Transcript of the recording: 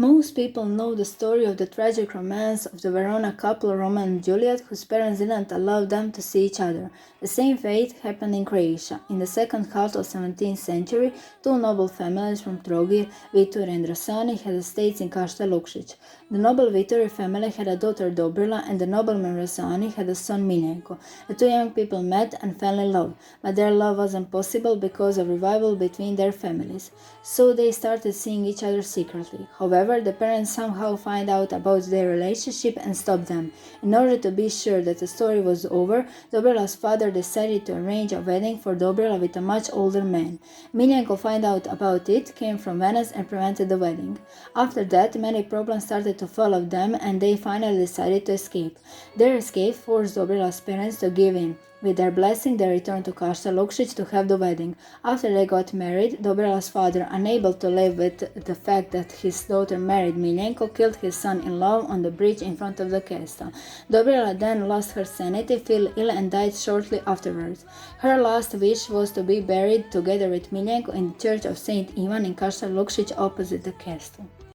Most people know the story of the tragic romance of the Verona couple Romeo and Juliet, whose parents didn't allow them to see each other. The same fate happened in Croatia. In the second half of the 17th century, two noble families from Trogir, Vitur and Drasani, had estates in Kaštel Lukšić. The noble Vitur family had a daughter Dobrila, and the nobleman Drasani had a son Miljenko. The two young people met and fell in love, but their love wasn't possible because of rivalry between their families. So they started seeing each other secretly. However, the parents somehow find out about their relationship and stop them. In order to be sure that the story was over, Dobrila's father decided to arrange a wedding for Dobrila with a much older man. Miljenko found out about it, came from Venice and prevented the wedding. After that, many problems started to follow them and they finally decided to escape. Their escape forced Dobrila's parents to give in. With their blessing, they returned to Kaštel Lukšić to have the wedding. After they got married, Dobrila's father, unable to live with the fact that his daughter married Miljenko, killed his son-in-law on the bridge in front of the castle. Dobrila then lost her sanity, fell ill and died shortly afterwards. Her last wish was to be buried together with Miljenko in the church of Saint Ivan in Kaštel Lukšić opposite the castle.